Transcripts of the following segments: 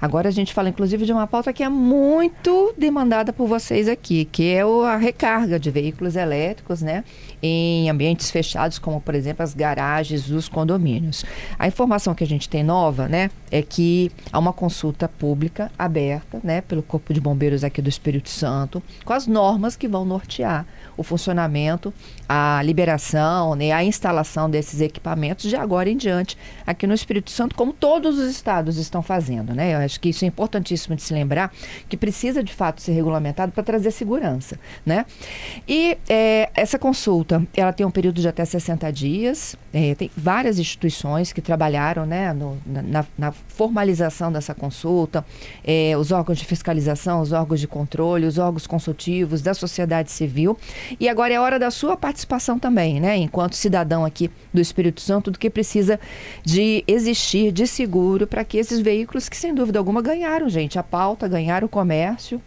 Agora a gente fala, inclusive, de uma pauta que é muito demandada por vocês aqui, que é a recarga de veículos elétricos, né, em ambientes fechados, como, por exemplo, as garagens dos condomínios. A informação que a gente tem nova, né, é que há uma consulta pública aberta, né, pelo Corpo de Bombeiros aqui do Espírito Santo, com as normas que vão nortear o funcionamento, a liberação, né, a instalação desses equipamentos de agora em diante aqui no Espírito Santo, como todos os estados estão fazendo, né? Eu acho que isso é importantíssimo de se lembrar, que precisa de fato ser regulamentado para trazer segurança, né? E essa consulta, ela tem um período de até 60 dias, tem várias instituições que trabalharam, né, na formalização dessa consulta, os órgãos de fiscalização, os órgãos de controle, os órgãos consultivos da sociedade civil. E agora é hora da sua participação também, né? Enquanto cidadão aqui do Espírito Santo, do que precisa de existir de seguro para que esses veículos que, sem dúvida alguma, ganharam, gente, a pauta, ganharam o comércio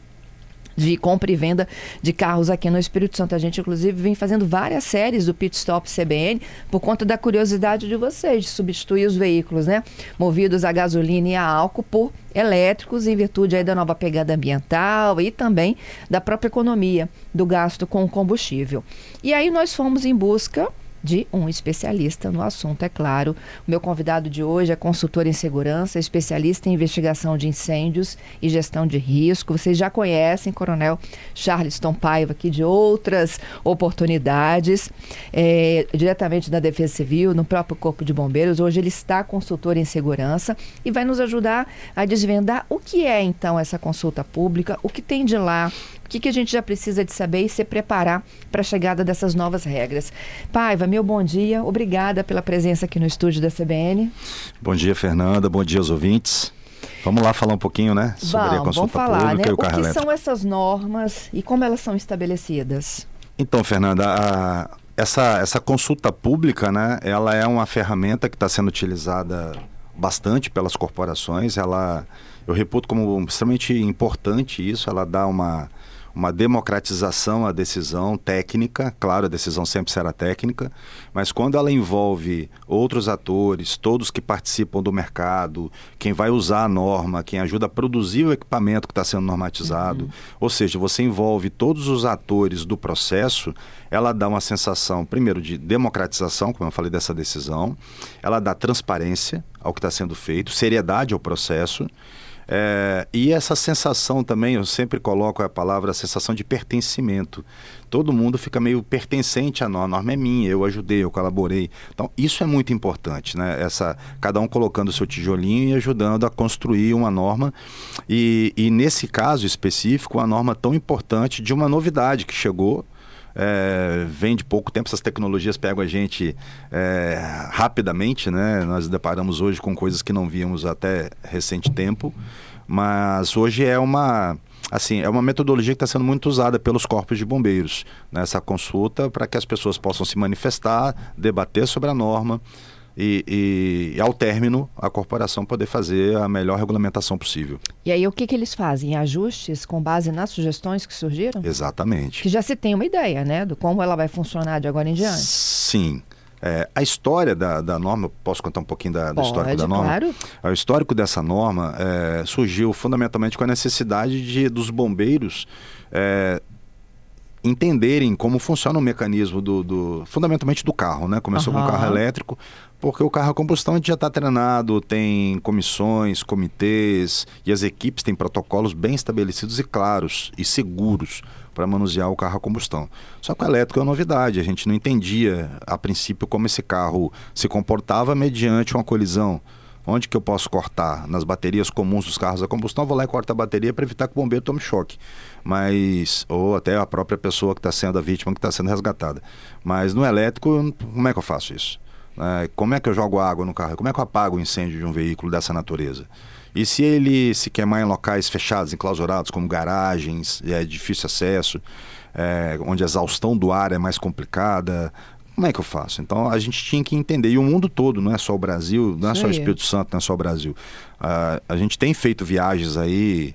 de compra e venda de carros aqui no Espírito Santo. A gente, inclusive, vem fazendo várias séries do Pit Stop CBN por conta da curiosidade de vocês, de substituir os veículos, né, movidos a gasolina e a álcool por elétricos, em virtude aí da nova pegada ambiental e também da própria economia do gasto com o combustível. E aí nós fomos em busca de um especialista no assunto, é claro. O meu convidado de hoje é consultor em segurança, especialista em investigação de incêndios e gestão de risco. Vocês já conhecem Coronel Charleston Paiva aqui de outras oportunidades, diretamente da Defesa Civil, no próprio Corpo de Bombeiros. Hoje ele está consultor em segurança e vai nos ajudar a desvendar o que é então essa consulta pública, o que tem de lá, o que a gente já precisa de saber e se preparar para a chegada dessas novas regras. Paiva, meu bom dia, obrigada pela presença aqui no estúdio da CBN. Bom dia, Fernanda, bom dia aos ouvintes. Vamos lá falar um pouquinho, né, sobre a consulta pública, né, e o carro elétrico. O que são essas normas e como elas são estabelecidas? Então, Fernanda, essa consulta pública, né, ela é uma ferramenta que está sendo utilizada bastante pelas corporações. Eu reputo como extremamente importante isso. Ela dá uma democratização à decisão técnica. Claro, a decisão sempre será técnica, mas quando ela envolve outros atores, todos que participam do mercado, quem vai usar a norma, quem ajuda a produzir o equipamento que está sendo normatizado, ou seja, você envolve todos os atores do processo, ela dá uma sensação, primeiro, de democratização, como eu falei dessa decisão, ela dá transparência ao que está sendo feito, seriedade ao processo. E essa sensação também, eu sempre coloco a palavra, a sensação de pertencimento. Todo mundo fica meio pertencente à norma. A norma é minha, eu ajudei, eu colaborei. Então, isso é muito importante, né? Cada um colocando o seu tijolinho e ajudando a construir uma norma. E nesse caso específico, uma norma tão importante de uma novidade que chegou. Vem de pouco tempo, essas tecnologias pegam a gente rapidamente, né? Nós deparamos hoje com coisas que não víamos até recente tempo, mas hoje é uma metodologia que está sendo muito usada pelos corpos de bombeiros, nessa consulta, para que as pessoas possam se manifestar, debater sobre a norma e ao término, a corporação poder fazer a melhor regulamentação possível. E aí o que eles fazem? Ajustes com base nas sugestões que surgiram? Exatamente. Que já se tem uma ideia, né, de como ela vai funcionar de agora em diante. Sim. A história da norma, posso contar um pouquinho do histórico da norma? Claro. O histórico dessa norma surgiu fundamentalmente com a necessidade dos bombeiros entenderem como funciona o mecanismo fundamentalmente do carro, né? Começou com o carro elétrico, porque o carro a combustão a gente já está treinado, tem comissões, comitês, e as equipes têm protocolos bem estabelecidos e claros e seguros para manusear o carro a combustão. Só que o elétrico é uma novidade, a gente não entendia a princípio como esse carro se comportava mediante uma colisão. Onde que eu posso cortar? Nas baterias comuns dos carros a combustão, eu vou lá e corto a bateria para evitar que o bombeiro tome choque. Ou até a própria pessoa que está sendo a vítima, que está sendo resgatada. Mas no elétrico, como é que eu faço isso? Como é que eu jogo água no carro? Como é que eu apago o incêndio de um veículo dessa natureza? E se ele se queimar em locais fechados, enclausurados, como garagens, de difícil acesso, onde a exaustão do ar é mais complicada, como é que eu faço? Então a gente tinha que entender, e o mundo todo, não é só o Brasil, não é só o Espírito Santo, não é só o Brasil. A gente tem feito viagens aí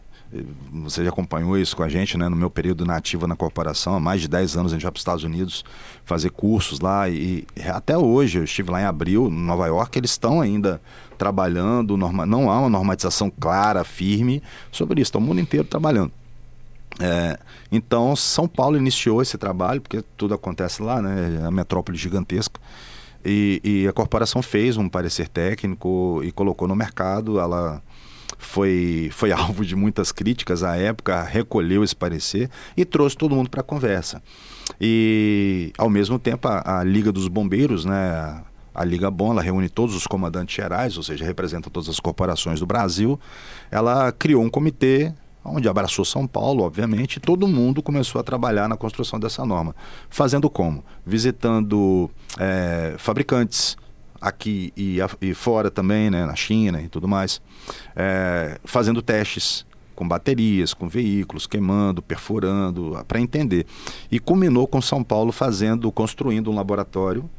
Você já acompanhou isso com a gente, né? No meu período na ativa na corporação, há mais de 10 anos a gente vai para os Estados Unidos fazer cursos lá e até hoje, eu estive lá em abril, em Nova York, eles estão ainda trabalhando, não há uma normatização clara, firme sobre isso, está o mundo inteiro trabalhando. Então, São Paulo iniciou esse trabalho, porque tudo acontece lá, né? É a metrópole gigantesca. E a corporação fez um parecer técnico e colocou no mercado. Ela foi alvo de muitas críticas à época, recolheu esse parecer e trouxe todo mundo para a conversa. E, ao mesmo tempo, a Liga dos Bombeiros, né? A Liga Bom, ela reúne todos os comandantes gerais, ou seja, representa todas as corporações do Brasil. Ela criou um comitê onde abraçou São Paulo, obviamente, e todo mundo começou a trabalhar na construção dessa norma. Fazendo como? Visitando fabricantes aqui e fora também, né, na China e tudo mais, fazendo testes com baterias, com veículos, queimando, perfurando, para entender. E culminou com São Paulo construindo um laboratório.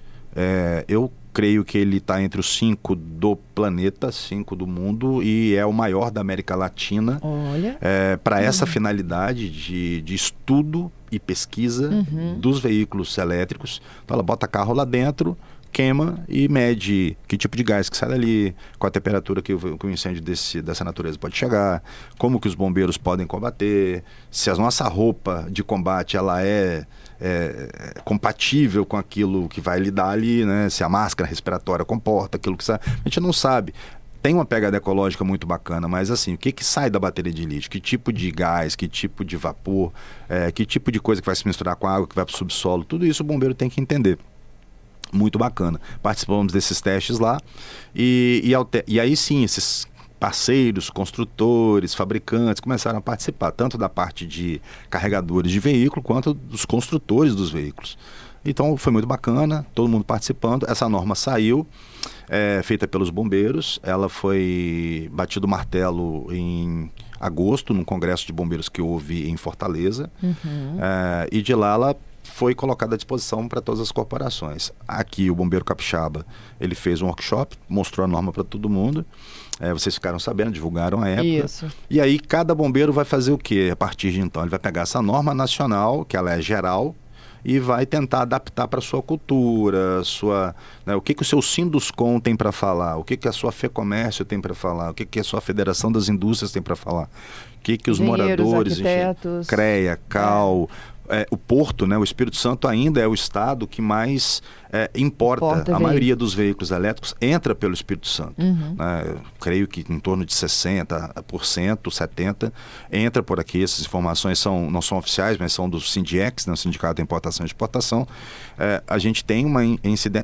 Eu creio que ele está entre os 5 do planeta, 5 do mundo, e é o maior da América Latina. Olha. Para essa finalidade de estudo e pesquisa dos veículos elétricos. Então ela bota carro lá dentro, queima e mede que tipo de gás que sai dali, qual a temperatura que o incêndio dessa natureza pode chegar, como que os bombeiros podem combater, se a nossa roupa de combate ela é compatível com aquilo que vai lidar ali, né? Se a máscara respiratória comporta aquilo que sai. A gente não sabe. Tem uma pegada ecológica muito bacana, mas assim, o que sai da bateria de lítio? Que tipo de gás, que tipo de vapor, que tipo de coisa que vai se misturar com a água, que vai para o subsolo, tudo isso o bombeiro tem que entender. Muito bacana. Participamos desses testes lá e aí sim, esses parceiros, construtores, fabricantes começaram a participar, tanto da parte de carregadores de veículo, quanto dos construtores dos veículos. Então foi muito bacana, todo mundo participando. Essa norma saiu, feita pelos bombeiros, ela foi batido o martelo em agosto, num congresso de bombeiros que houve em Fortaleza, e de lá ela foi colocada à disposição para todas as corporações. Aqui o Bombeiro Capixaba, ele fez um workshop, mostrou a norma para todo mundo. Vocês ficaram sabendo, divulgaram a época. Isso. E aí cada bombeiro vai fazer o quê a partir de então? Ele vai pegar essa norma nacional, que ela é geral, e vai tentar adaptar para a sua cultura, né, o que o seu Sinduscom tem para falar, o que a sua FEComércio tem para falar, o que a sua Federação das Indústrias tem para falar, o que os moradores, arquitetos, CREA, CAL... o Porto, né, o Espírito Santo ainda é o estado que mais importa. A maioria dos veículos elétricos entra pelo Espírito Santo. Eu creio que em torno de 60%, 70% entra por aqui. Essas informações não são oficiais, mas são do Sindiex, né, o Sindicato de Importação e Exportação. A gente tem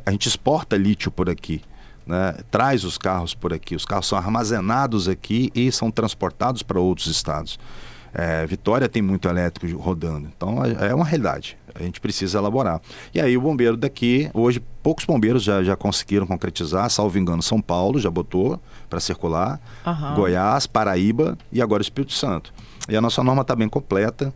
a gente exporta lítio por aqui. Né, traz os carros por aqui. Os carros são armazenados aqui e são transportados para outros estados. Vitória tem muito elétrico rodando, então é uma realidade, a gente precisa elaborar. E aí o bombeiro daqui, hoje poucos bombeiros já conseguiram concretizar, salvo engano, São Paulo já botou para circular, Goiás, Paraíba e agora o Espírito Santo. E a nossa norma está bem completa,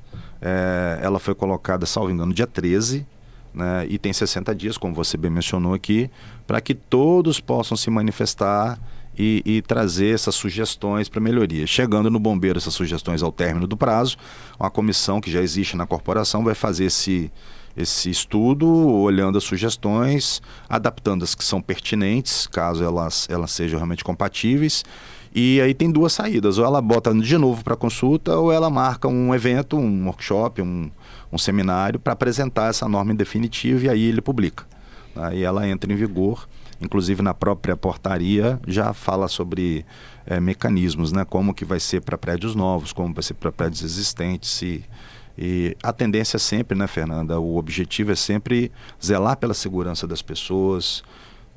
ela foi colocada, salvo engano, dia 13, né, e tem 60 dias, como você bem mencionou aqui, para que todos possam se manifestar e trazer essas sugestões para melhoria. Chegando no bombeiro essas sugestões ao término do prazo, uma comissão que já existe na corporação vai fazer esse estudo, olhando as sugestões, adaptando as que são pertinentes, caso elas sejam realmente compatíveis. E aí tem duas saídas, ou ela bota de novo para consulta, ou ela marca um evento, um workshop, um seminário para apresentar essa norma em definitivo e aí ele publica. Aí ela entra em vigor. Inclusive na própria portaria já fala sobre mecanismos, né? Como que vai ser para prédios novos, como vai ser para prédios existentes e a tendência é sempre, né, Fernanda? O objetivo é sempre zelar pela segurança das pessoas,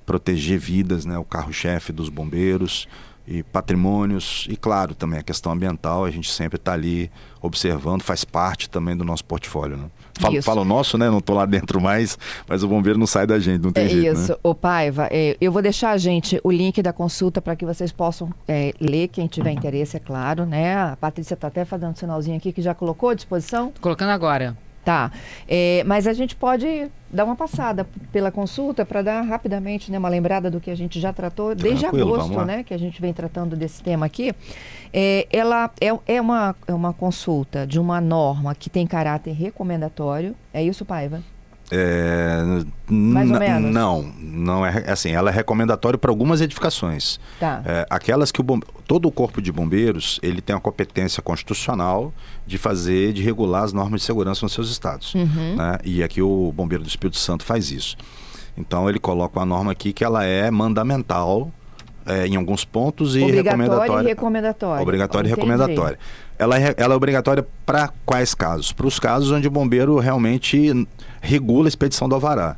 proteger vidas, né? O carro-chefe dos bombeiros e patrimônios e, claro, também a questão ambiental, a gente sempre está ali observando, faz parte também do nosso portfólio, né? Fala o nosso, né? Não estou lá dentro mais, mas o bombeiro não sai da gente, não tem jeito, isso. Né? Ô Paiva, eu vou deixar, gente, o link da consulta para que vocês possam ler, quem tiver interesse, é claro, né? A Patrícia está até fazendo um sinalzinho aqui que já colocou à disposição. Colocando agora. Tá. Mas a gente pode dar uma passada pela consulta para dar rapidamente, né, uma lembrada do que a gente já tratou desde Tranquilo, vamos agosto, lá. né, que a gente vem tratando desse tema aqui. Ela é uma consulta de uma norma que tem caráter recomendatório. É isso, Paiva? Mais ou menos? Não é assim. Ela é recomendatória para algumas edificações. Tá. Aquelas que todo o corpo de bombeiros ele tem a competência constitucional de regular as normas de segurança nos seus estados. Né? E aqui o Bombeiro do Espírito Santo faz isso. Então ele coloca uma norma aqui que ela é mandamental em alguns pontos e recomendatória. Obrigatória e recomendatória. Ela é obrigatória para quais casos? Para os casos onde o bombeiro realmente regula a expedição do alvará.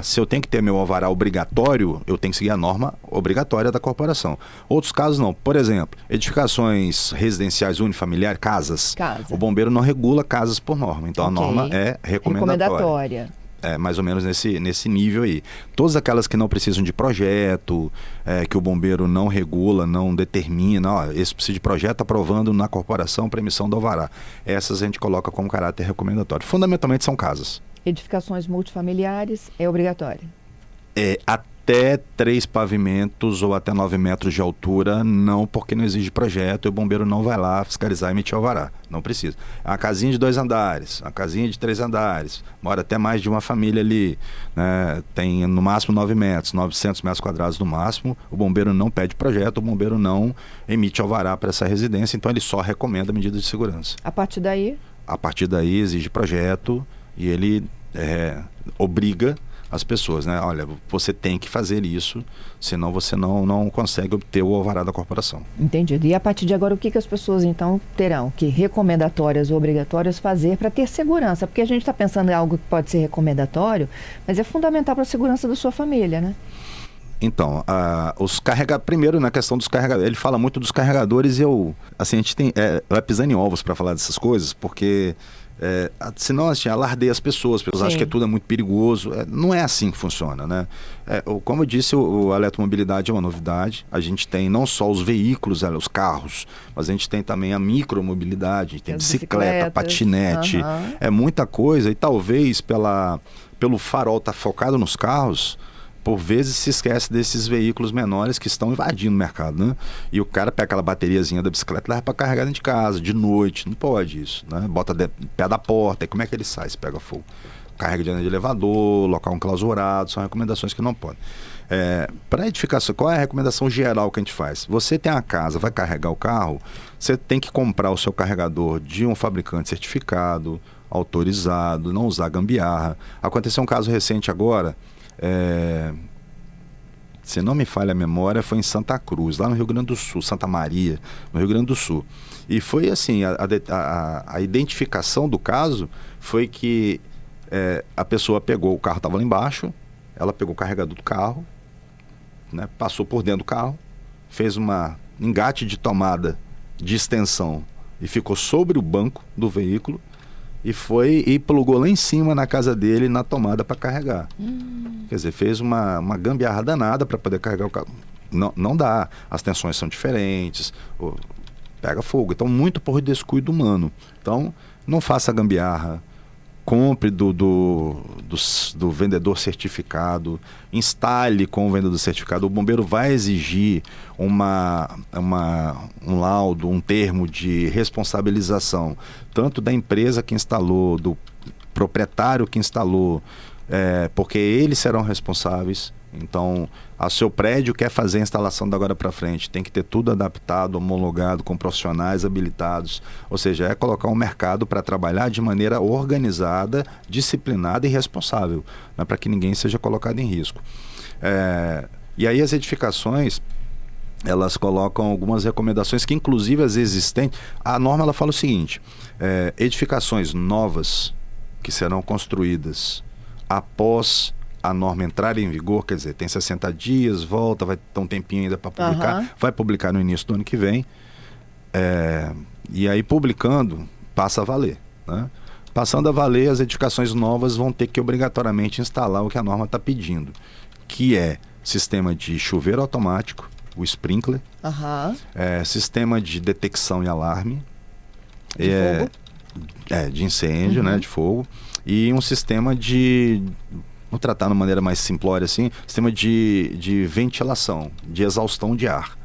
Se eu tenho que ter meu alvará obrigatório, eu tenho que seguir a norma obrigatória da corporação. Outros casos não. Por exemplo, edificações residenciais unifamiliares, casas. O bombeiro não regula casas por norma. Então a norma é recomendatória. Mais ou menos nesse nível aí. Todas aquelas que não precisam de projeto, que o bombeiro não regula, não determina, esse precisa de projeto aprovando na corporação para emissão do alvará. Essas a gente coloca como caráter recomendatório. Fundamentalmente são casas. Edificações multifamiliares é obrigatório? Até 3 pavimentos ou até 9 metros de altura, não, porque não exige projeto e o bombeiro não vai lá fiscalizar e emitir alvará. Não precisa. Uma casinha de 2 andares, uma casinha de 3 andares, mora até mais de uma família ali, né? Tem no máximo 9 metros, 900 metros quadrados no máximo, o bombeiro não pede projeto, o bombeiro não emite alvará para essa residência, então ele só recomenda medidas de segurança. A partir daí? A partir daí exige projeto e ele obriga as pessoas, né? Olha, você tem que fazer isso, senão você não consegue obter o alvará da corporação. Entendido. E a partir de agora, o que as pessoas então terão que, recomendatórias ou obrigatórias, fazer para ter segurança? Porque a gente está pensando em algo que pode ser recomendatório, mas é fundamental para a segurança da sua família, né? Então, primeiro na questão dos carregadores, ele fala muito dos carregadores e a gente vai pisando em ovos para falar dessas coisas, porque senão assim, alardeia as pessoas acham que tudo é muito perigoso. Não é assim que funciona, né? Como eu disse, a eletromobilidade é uma novidade. A gente tem não só os veículos, os carros, mas a gente tem também a micromobilidade, a gente tem bicicleta, patinete, é muita coisa e talvez pelo farol estar focado nos carros, por vezes se esquece desses veículos menores que estão invadindo o mercado, né? E o cara pega aquela bateriazinha da bicicleta e leva para carregar dentro de casa, de noite. Não pode isso, né? Bota pé da porta, e como é que ele sai se pega fogo? Carrega dentro de elevador, local enclausurado, são recomendações que não podem. Para edificação, qual é a recomendação geral que a gente faz? Você tem a casa, vai carregar o carro, você tem que comprar o seu carregador de um fabricante certificado, autorizado, não usar gambiarra. Aconteceu um caso recente agora, se não me falha a memória, foi em Santa Cruz, lá no Rio Grande do Sul, Santa Maria, no Rio Grande do Sul. E foi assim, a identificação do caso foi que a pessoa pegou, o carro estava lá embaixo, ela pegou o carregador do carro, né, passou por dentro do carro, fez uma engate de tomada de extensão e ficou sobre o banco do veículo, e foi e plugou lá em cima na casa dele, na tomada para carregar. Quer dizer, fez uma gambiarra danada para poder carregar o carro. Não dá, as tensões são diferentes, pega fogo. Então, muito por descuido humano. Então, não faça gambiarra, compre do vendedor certificado, instale com o vendedor certificado. O bombeiro vai exigir um laudo, um termo de responsabilização, tanto da empresa que instalou, do proprietário que instalou, porque eles serão responsáveis. Então, o seu prédio quer fazer a instalação da agora para frente, tem que ter tudo adaptado, homologado, com profissionais habilitados. Ou seja, colocar um mercado para trabalhar de maneira organizada, disciplinada e responsável, né, para que ninguém seja colocado em risco. E aí as edificações, elas colocam algumas recomendações que, inclusive, as existentes... A norma ela fala o seguinte: edificações novas que serão construídas após a norma entrar em vigor, quer dizer, tem 60 dias, volta, vai ter um tempinho ainda para publicar, vai publicar no início do ano que vem, e aí publicando, passa a valer, né? Passando a valer, as edificações novas vão ter que obrigatoriamente instalar o que a norma está pedindo, que é sistema de chuveiro automático, o sprinkler, sistema de detecção e alarme, de incêndio, né, de fogo, e um sistema vou tratar de uma maneira mais simplória assim, sistema de ventilação, de exaustão de ar.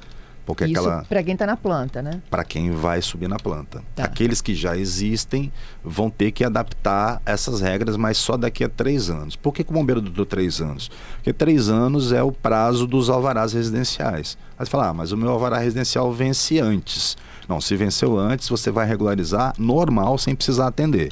Porque isso para quem está na planta, né? Para quem vai subir na planta. Tá. Aqueles que já existem vão ter que adaptar essas regras, mas só daqui a 3 anos. Por que o bombeiro deu 3 anos? Porque 3 anos é o prazo dos alvarás residenciais. Aí você fala, mas o meu alvará residencial vence antes. Não, se venceu antes, você vai regularizar normal, sem precisar atender.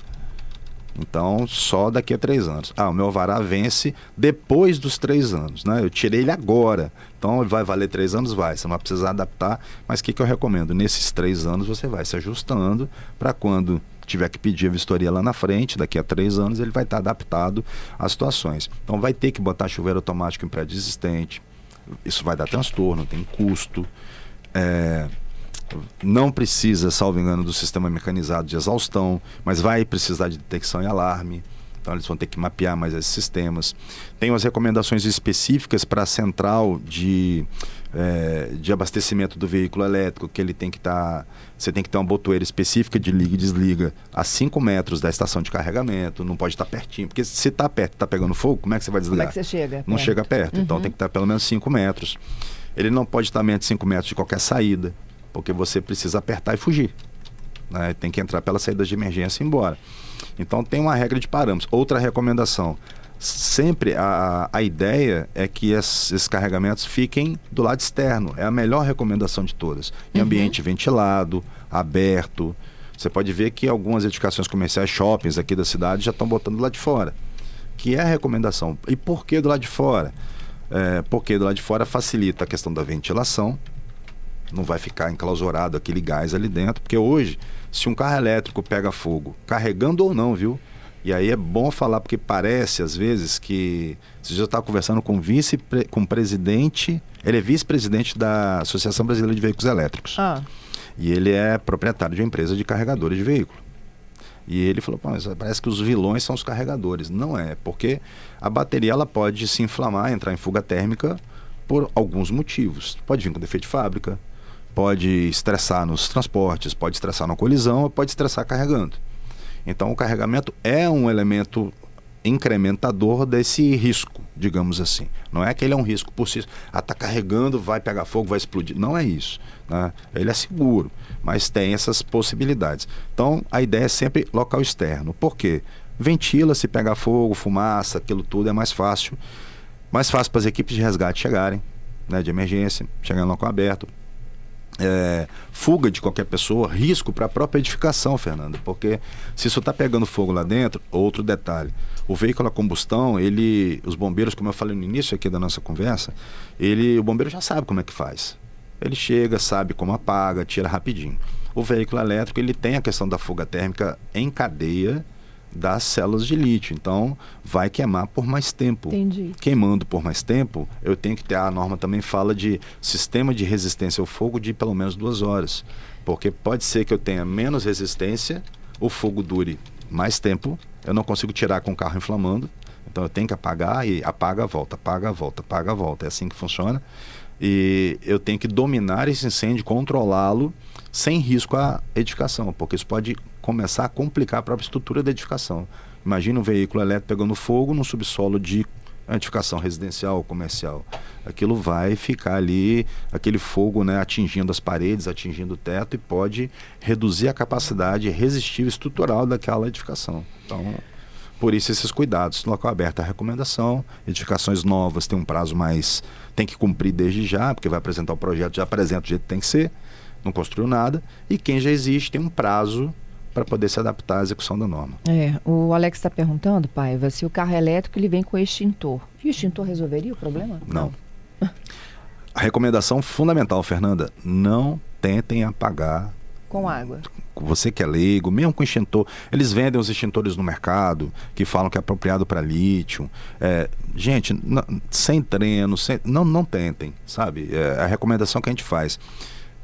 Então, só daqui a 3 anos. O meu alvará vence depois dos 3 anos, né? Eu tirei ele agora. Então, ele vai valer 3 anos? Vai. Você não vai precisar adaptar. Mas o que eu recomendo? Nesses 3 anos, você vai se ajustando para quando tiver que pedir a vistoria lá na frente, daqui a 3 anos, ele vai estar adaptado às situações. Então, vai ter que botar chuveiro automático em prédio existente. Isso vai dar transtorno, tem custo. Não precisa, salvo engano, do sistema mecanizado de exaustão, mas vai precisar de detecção e alarme. Então eles vão ter que mapear mais esses sistemas. Tem umas recomendações específicas para a central de abastecimento do veículo elétrico, que ele tem que estar... Você tem que ter uma botoeira específica de liga e desliga a 5 metros da estação de carregamento, não pode estar pertinho, porque se está perto, está pegando fogo, como é que você vai desligar? Como é que você chega? Não chega perto, então tem que estar pelo menos 5 metros. Ele não pode estar menos de 5 metros de qualquer saída, porque você precisa apertar e fugir, né? Tem que entrar pelas saídas de emergência e ir embora. Então tem uma regra de parâmetros. Outra recomendação, sempre a ideia é que esses carregamentos fiquem do lado externo. É a melhor recomendação de todas. Em ambiente ventilado, aberto. Você pode ver que algumas edificações comerciais, shoppings aqui da cidade já estão botando do lado de fora, que é a recomendação. E por que do lado de fora? Porque do lado de fora facilita a questão da ventilação. Não vai ficar enclausurado aquele gás ali dentro, porque hoje, se um carro elétrico pega fogo, carregando ou não, viu? E aí é bom falar, porque parece às vezes que... Você já estava conversando com o presidente, ele é vice-presidente da Associação Brasileira de Veículos Elétricos. E ele é proprietário de uma empresa de carregadores de veículo. E ele falou, mas parece que os vilões são os carregadores. Não é, porque a bateria ela pode se inflamar, entrar em fuga térmica por alguns motivos. Pode vir com defeito de fábrica, pode estressar nos transportes, pode estressar na colisão, ou pode estressar carregando. Então o carregamento é um elemento incrementador desse risco, digamos assim. Não é que ele é um risco por si, tá carregando, vai pegar fogo, vai explodir. Não é isso, né? Ele é seguro, mas tem essas possibilidades. Então a ideia é sempre local externo. Por quê? Ventila, se pegar fogo, fumaça, aquilo tudo é mais fácil. Mais fácil para as equipes de resgate chegarem, né, de emergência, chegar no local aberto. Fuga de qualquer pessoa, risco para a própria edificação, Fernanda, porque se isso está pegando fogo lá dentro, outro detalhe, o veículo a combustão, os bombeiros, como eu falei no início aqui da nossa conversa, o bombeiro já sabe como é que faz. Ele chega, sabe como apaga, tira rapidinho. O veículo elétrico, ele tem a questão da fuga térmica em cadeia das células de lítio, então vai queimar por mais tempo. Entendi. Queimando por mais tempo, eu tenho que ter, a norma também fala de sistema de resistência ao fogo de pelo menos 2 horas, porque pode ser que eu tenha menos resistência, o fogo dure mais tempo, eu não consigo tirar com o carro inflamando, então eu tenho que apagar e apaga, volta, apaga, volta, apaga, volta, é assim que funciona. E eu tenho que dominar esse incêndio, controlá-lo sem risco à edificação, porque isso pode começar a complicar a própria estrutura da edificação. Imagina um veículo elétrico pegando fogo no subsolo de edificação residencial ou comercial. Aquilo vai ficar ali, aquele fogo, né, atingindo as paredes, atingindo o teto, e pode reduzir a capacidade resistiva estrutural daquela edificação. Então, por isso esses cuidados. Local aberto, a recomendação. Edificações novas tem um prazo mais... Tem que cumprir desde já, porque vai apresentar o projeto, já apresenta do jeito que tem que ser, não construiu nada. E quem já existe tem um prazo para poder se adaptar à execução da norma. O Alex está perguntando, Paiva, se o carro elétrico ele vem com extintor. E o extintor resolveria o problema? Não. A recomendação fundamental, Fernanda, não tentem apagar com água. Você que é leigo, mesmo com extintor, eles vendem os extintores no mercado, que falam que é apropriado para lítio. Gente, sem treino, não tentem, sabe? A recomendação que a gente faz: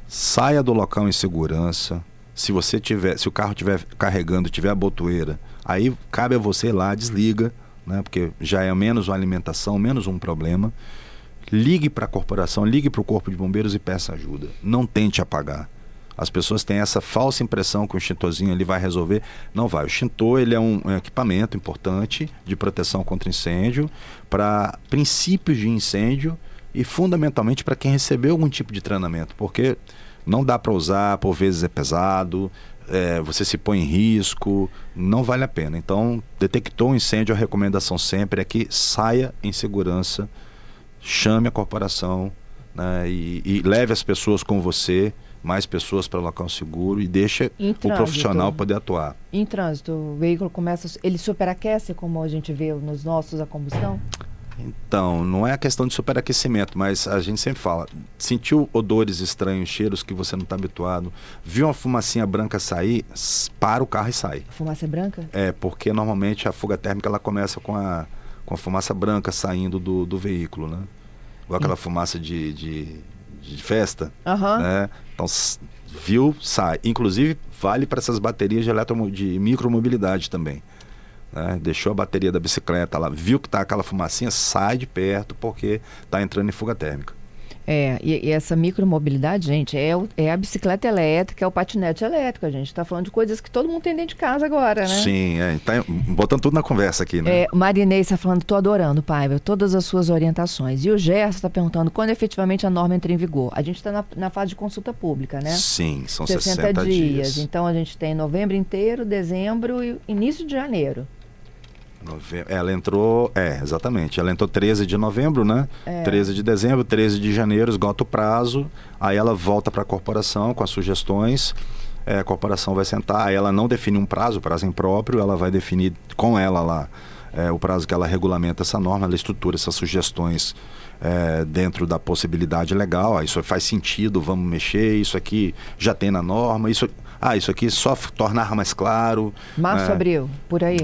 saia do local em segurança. Se o carro estiver carregando, tiver a botoeira, aí cabe a você ir lá, desliga, né? Porque já é menos uma alimentação, menos um problema. Ligue para a corporação, ligue para o corpo de bombeiros e peça ajuda. Não tente apagar. As pessoas têm essa falsa impressão que o extintorzinho ele vai resolver. Não vai. O extintor ele é um equipamento importante de proteção contra incêndio, para princípios de incêndio e fundamentalmente para quem recebeu algum tipo de treinamento, porque não dá para usar, por vezes é pesado, você se põe em risco, não vale a pena. Então, detectou um incêndio, a recomendação sempre é que saia em segurança, chame a corporação, né, e leve as pessoas com você, mais pessoas para o local seguro e deixa o profissional poder atuar. Em trânsito, o veículo começa, ele superaquece, como a gente vê nos nossos a combustão? Então, não é a questão de superaquecimento, mas a gente sempre fala, sentiu odores estranhos, cheiros que você não está habituado, viu uma fumacinha branca sair, para o carro e sai. A fumaça é branca? Porque normalmente a fuga térmica ela começa com a fumaça branca saindo do veículo, né? Igual aquela fumaça de festa, né? Então, viu, sai. Inclusive, vale para essas baterias de micromobilidade também. Né? Deixou a bateria da bicicleta lá, viu que está aquela fumacinha, sai de perto porque está entrando em fuga térmica. E essa micromobilidade, gente, é a bicicleta elétrica, é o patinete elétrico. A gente está falando de coisas que todo mundo tem dentro de casa agora, né? Sim, tá botando tudo na conversa aqui, né? Marinês está falando, tô adorando, Paiva, todas as suas orientações. E o Gerson está perguntando quando efetivamente a norma entra em vigor. A gente está na fase de consulta pública, né? Sim, são 60 dias. Então a gente tem novembro inteiro, dezembro e início de janeiro. Ela entrou, exatamente, ela entrou 13 de novembro, né? 13 de dezembro, 13 de janeiro, esgota o prazo, aí ela volta para a corporação com as sugestões, a corporação vai sentar, aí ela não define um prazo, prazo impróprio, ela vai definir com ela lá o prazo que ela regulamenta essa norma, ela estrutura essas sugestões dentro da possibilidade legal, isso faz sentido, vamos mexer, isso aqui já tem na norma, isso aqui só tornar mais claro. Março, abril, por aí?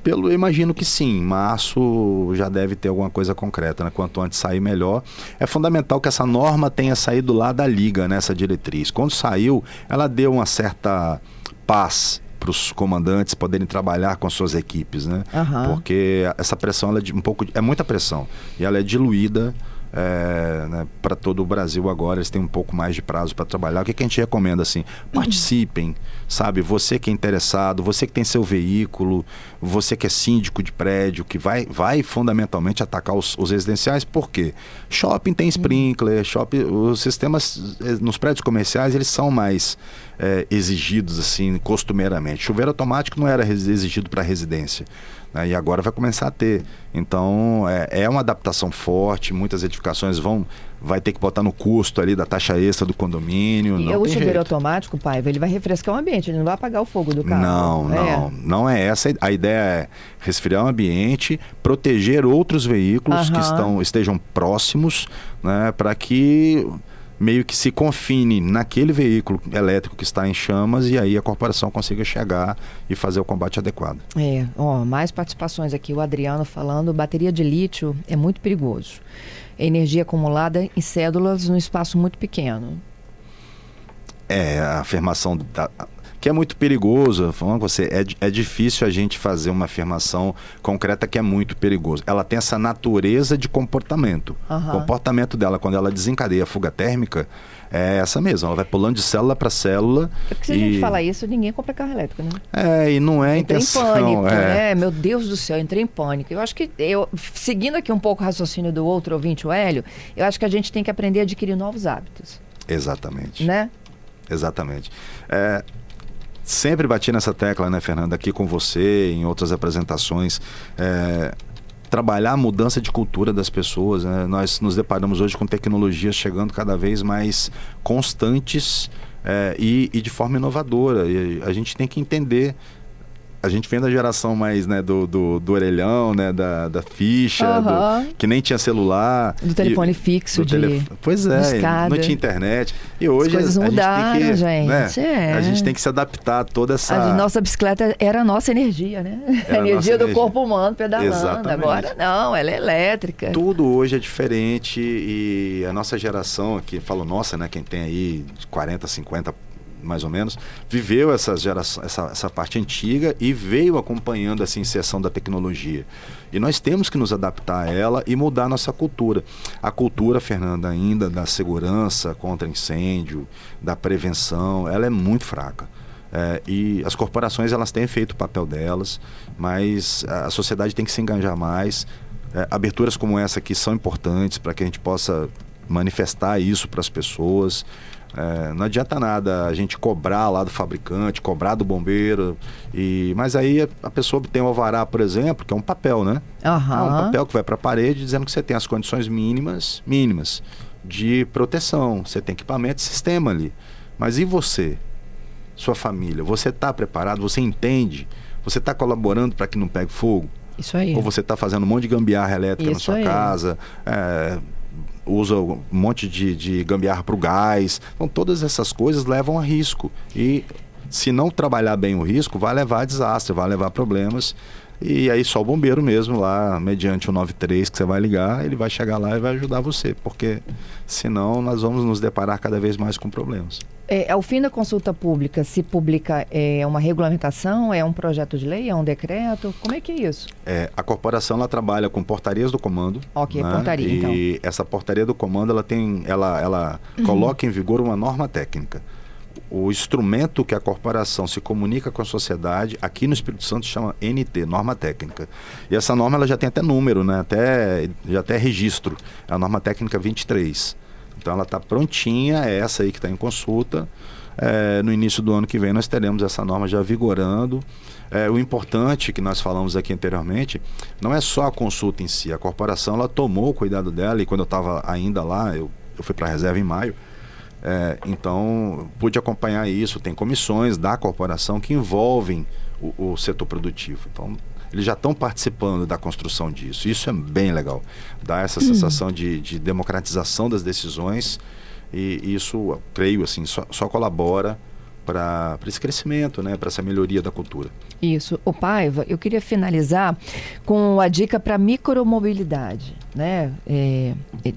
Eu imagino que sim, março já deve ter alguma coisa concreta, né? Quanto antes sair, melhor. É fundamental que essa norma tenha saído lá da Liga, né? Essa diretriz. Quando saiu, ela deu uma certa paz para os comandantes poderem trabalhar com suas equipes, né? Porque essa pressão ela é muita pressão e ela é diluída. Né, para todo o Brasil agora, eles têm um pouco mais de prazo para trabalhar. O que a gente recomenda assim? Participem, sabe? Você que é interessado, você que tem seu veículo, você que é síndico de prédio, que vai fundamentalmente atacar os residenciais, por quê? Shopping tem sprinkler, os sistemas nos prédios comerciais, eles são mais exigidos assim, costumeiramente. Chuveiro automático não era exigido para residência. E agora vai começar a ter. Então, é uma adaptação forte, muitas edificações vai ter que botar no custo ali da taxa extra do condomínio. E o chuveiro automático, Paiva, ele vai refrescar o ambiente, ele não vai apagar o fogo do carro. Não é essa. A ideia é resfriar o ambiente, proteger outros veículos que estejam próximos, né, para que meio que se confine naquele veículo elétrico que está em chamas e aí a corporação consiga chegar e fazer o combate adequado. Mais participações aqui. O Adriano falando, bateria de lítio é muito perigoso. Energia acumulada em cédulas num espaço muito pequeno. A afirmação que é muito perigoso, falando com você, é difícil a gente fazer uma afirmação concreta que é muito perigoso. Ela tem essa natureza de comportamento. O comportamento dela, quando ela desencadeia a fuga térmica, é essa mesmo. Ela vai pulando de célula para célula. Porque se a gente falar isso, ninguém compra carro elétrico, né? E não é a intenção. Entrei em pânico, né? Meu Deus do céu, entrei em pânico. Eu acho que, seguindo aqui um pouco o raciocínio do outro ouvinte, o Hélio, eu acho que a gente tem que aprender a adquirir novos hábitos. Exatamente. Né? Exatamente. Sempre bati nessa tecla, né, Fernanda, aqui com você, em outras apresentações, trabalhar a mudança de cultura das pessoas, né? Nós nos deparamos hoje com tecnologias chegando cada vez mais constantes e de forma inovadora, e a gente tem que entender. A gente vem da geração mais, né, do orelhão, né, da ficha, que nem tinha celular. Do telefone fixo, Pois não tinha internet. E hoje as coisas mudaram, gente. A gente tem que se adaptar a toda essa... A nossa bicicleta era a nossa energia, né? A energia do corpo humano pedalando. Exatamente. Agora não, ela é elétrica. Tudo hoje é diferente e a nossa geração aqui, falo nossa, né, quem tem aí 40, 50 mais ou menos, viveu essa parte antiga e veio acompanhando essa inserção da tecnologia. E nós temos que nos adaptar a ela e mudar a nossa cultura. A cultura, Fernanda, ainda da segurança contra incêndio, da prevenção, ela é muito fraca. E as corporações, elas têm feito o papel delas, mas a sociedade tem que se engajar mais. Aberturas como essa aqui são importantes para que a gente possa manifestar isso para as pessoas. Não adianta nada a gente cobrar lá do fabricante, cobrar do bombeiro, mas aí a pessoa tem o alvará, por exemplo, que é um papel, né? Aham. É um papel que vai para a parede dizendo que você tem as condições mínimas de proteção, você tem equipamento e sistema ali. Mas e você? Sua família? Você está preparado? Você entende? Você está colaborando para que não pegue fogo? Isso aí. Ou você está fazendo um monte de gambiarra elétrica na sua casa, usa um monte de gambiarra para o gás. Então, todas essas coisas levam a risco. E se não trabalhar bem o risco, vai levar a desastre, vai levar a problemas. E aí só o bombeiro mesmo lá, mediante o 93 que você vai ligar, ele vai chegar lá e vai ajudar você. Porque senão nós vamos nos deparar cada vez mais com problemas. Ao fim da consulta pública, se publica uma regulamentação, é um projeto de lei, é um decreto? Como é que é isso? A corporação, ela trabalha com portarias do comando. Ok, né? portaria, então. E essa portaria do comando, ela coloca em vigor uma norma técnica. O instrumento que a corporação se comunica com a sociedade, aqui no Espírito Santo, chama NT, norma técnica. E essa norma, ela já tem até número, né? Já até registro. É a norma técnica 23. Então ela está prontinha, é essa aí que está em consulta. No início do ano que vem nós teremos essa norma já vigorando. O importante que nós falamos aqui anteriormente, não é só a consulta em si. A corporação, ela tomou o cuidado dela, e quando eu estava ainda lá, eu fui para a reserva em maio, então pude acompanhar isso. Tem comissões da corporação que envolvem o setor produtivo. Então eles já estão participando da construção disso. Isso é bem legal. Dá essa sensação de democratização das decisões, e isso, creio, assim, só colabora para esse crescimento, né, para essa melhoria da cultura. Isso. Ô Paiva, eu queria finalizar com a dica para micromobilidade, né?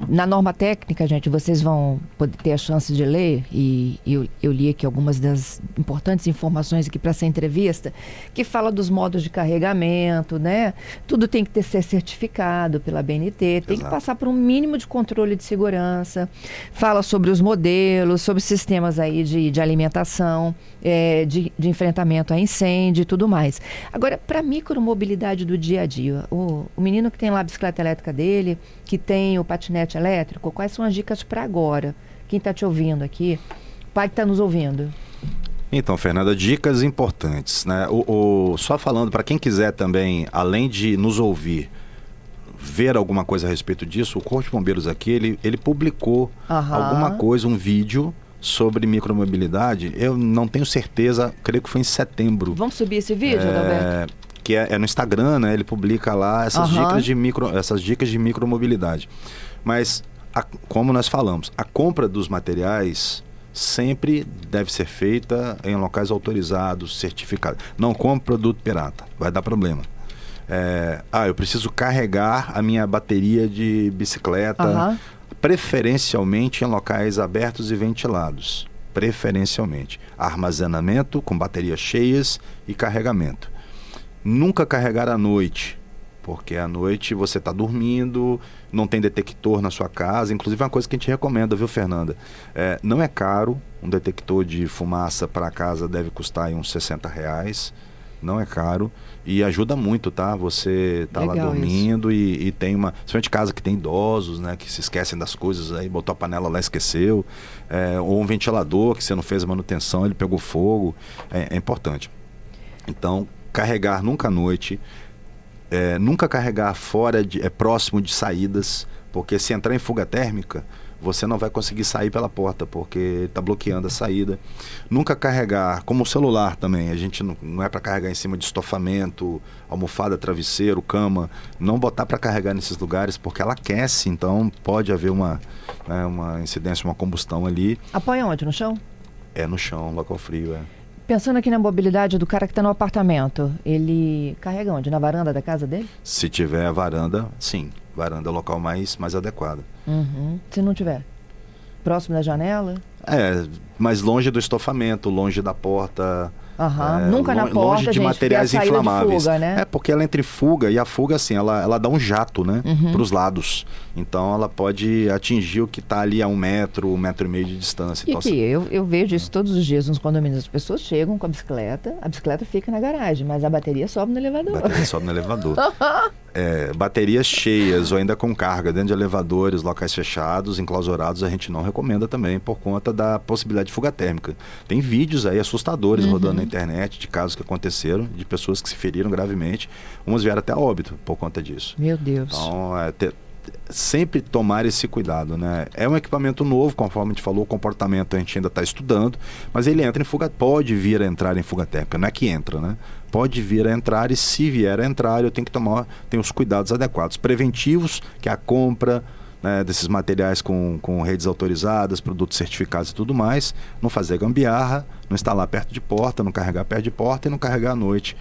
Na norma técnica, gente, vocês vão poder ter a chance de ler, e eu li aqui algumas das importantes informações aqui para essa entrevista, que fala dos modos de carregamento, né? Tudo tem que ser certificado pela BNT, tem que passar por um mínimo de controle de segurança, fala sobre os modelos, sobre sistemas aí de alimentação, de enfrentamento a incêndio e tudo mais. Agora, para a micromobilidade do dia a dia, o menino que tem lá a bicicleta elétrica dele, que tem o patinete elétrico, quais são as dicas para agora? Quem está te ouvindo aqui, pai que está nos ouvindo. Então, Fernanda, dicas importantes, né? Só falando, para quem quiser também, além de nos ouvir, ver alguma coisa a respeito disso, o Corpo de Bombeiros aqui, ele publicou alguma coisa, um vídeo sobre micromobilidade. Eu não tenho certeza, creio que foi em setembro. Vamos subir esse vídeo, Adalberto? Que é no Instagram, né? Ele publica lá essas dicas de micromobilidade. Mas, como nós falamos, a compra dos materiais sempre deve ser feita em locais autorizados, certificados. Não compre produto pirata, vai dar problema. Eu preciso carregar a minha bateria de bicicleta, preferencialmente em locais abertos e ventilados. Preferencialmente. Armazenamento com baterias cheias e carregamento. Nunca carregar à noite, porque à noite você está dormindo, não tem detector na sua casa. Inclusive é uma coisa que a gente recomenda, viu, Fernanda? Não é caro, um detector de fumaça para casa deve custar aí uns R$60. Não é caro e ajuda muito, tá? Você tá lá dormindo e tem principalmente casa que tem idosos, né? Que se esquecem das coisas, aí botou a panela lá e esqueceu. Ou um ventilador que você não fez a manutenção, ele pegou fogo. É importante. Então, carregar nunca à noite, nunca carregar próximo de saídas, porque se entrar em fuga térmica, você não vai conseguir sair pela porta, porque está bloqueando a saída. Nunca carregar, como o celular também, a gente não é para carregar em cima de estofamento, almofada, travesseiro, cama, não botar para carregar nesses lugares, porque ela aquece, então pode haver uma incidência, uma combustão ali. Apoia onde? No chão? No chão, local frio, Pensando aqui na mobilidade do cara que está no apartamento, ele carrega onde? Na varanda da casa dele? Se tiver varanda, sim. Varanda é o local mais adequado. Se não tiver? Próximo da janela? mais longe do estofamento, longe da porta. Nunca na porta, longe de gente, materiais porque é a saída de inflamáveis. fuga, né? Porque ela entra em fuga, e a fuga, assim, ela dá um jato, né? Para os lados. Então, ela pode atingir o que está ali a 1 metro, 1,5 metro de distância. E então, que eu vejo isso todos os dias nos condomínios. As pessoas chegam com a bicicleta fica na garagem, mas a bateria sobe no elevador. A bateria sobe no elevador. Baterias cheias ou ainda com carga dentro de elevadores, locais fechados, enclausurados, a gente não recomenda também por conta da possibilidade de fuga térmica. Tem vídeos aí assustadores rodando na internet de casos que aconteceram, de pessoas que se feriram gravemente. Umas vieram até a óbito por conta disso. Meu Deus. Então, sempre tomar esse cuidado, né? É um equipamento novo, conforme a gente falou, o comportamento a gente ainda está estudando, mas ele entra em fuga, pode vir a entrar em fuga térmica, não é que entra, né? Pode vir a entrar, e se vier a entrar, eu tenho que tem os cuidados adequados, preventivos, que é a compra, né, desses materiais com redes autorizadas, produtos certificados e tudo mais, não fazer gambiarra, não instalar perto de porta, não carregar perto de porta e não carregar à noite.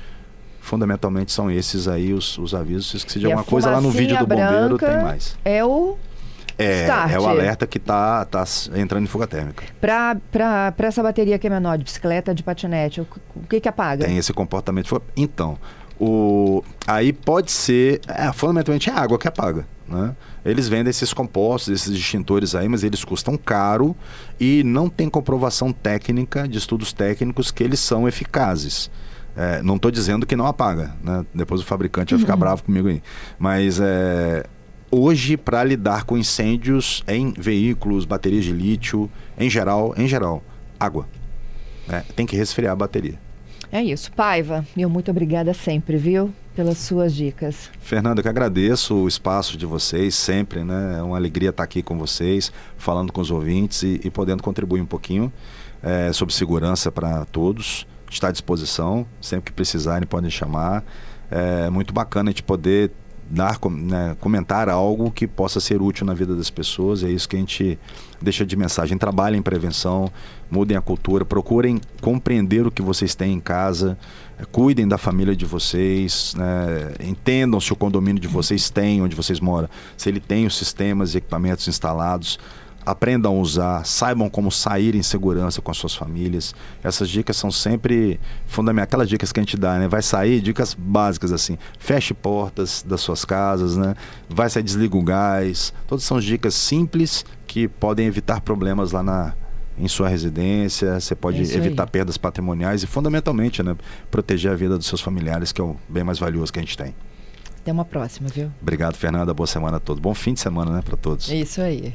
Fundamentalmente são esses aí os avisos. Se esqueci de alguma coisa, lá no vídeo do bombeiro tem mais. É o start. É o alerta que tá entrando em fuga térmica. Para essa bateria que é menor, de bicicleta, de patinete, o que apaga? Tem esse comportamento. Então, aí pode ser, fundamentalmente é a água que apaga, né? Eles vendem esses compostos, esses extintores aí, mas eles custam caro e não tem comprovação técnica, de estudos técnicos, que eles são eficazes. Não estou dizendo que não apaga, né? Depois o fabricante vai ficar bravo comigo aí. Mas hoje, para lidar com incêndios em veículos, baterias de lítio, em geral, água. Tem que resfriar a bateria. É isso. Paiva, muito obrigada sempre, viu? Pelas suas dicas. Fernanda, eu que agradeço o espaço de vocês sempre, né? É uma alegria estar aqui com vocês, falando com os ouvintes e podendo contribuir um pouquinho sobre segurança para todos. Está à disposição, sempre que precisarem podem chamar. É muito bacana a gente poder comentar algo que possa ser útil na vida das pessoas. É isso que a gente deixa de mensagem. Trabalhem em prevenção, mudem a cultura, procurem compreender o que vocês têm em casa, cuidem da família de vocês, entendam se o condomínio de vocês tem, onde vocês moram, se ele tem os sistemas e equipamentos instalados. Aprendam a usar, saibam como sair em segurança com as suas famílias. Essas dicas são sempre fundamentais, aquelas dicas que a gente dá, né? Vai sair, dicas básicas assim, feche portas das suas casas, né? Vai sair, desliga o gás. Todas são dicas simples que podem evitar problemas lá em sua residência. Você pode evitar perdas patrimoniais e, fundamentalmente, né, proteger a vida dos seus familiares, que é o bem mais valioso que a gente tem. Até uma próxima, viu? Obrigado, Fernanda. Boa semana a todos. Bom fim de semana, né, para todos. É isso aí.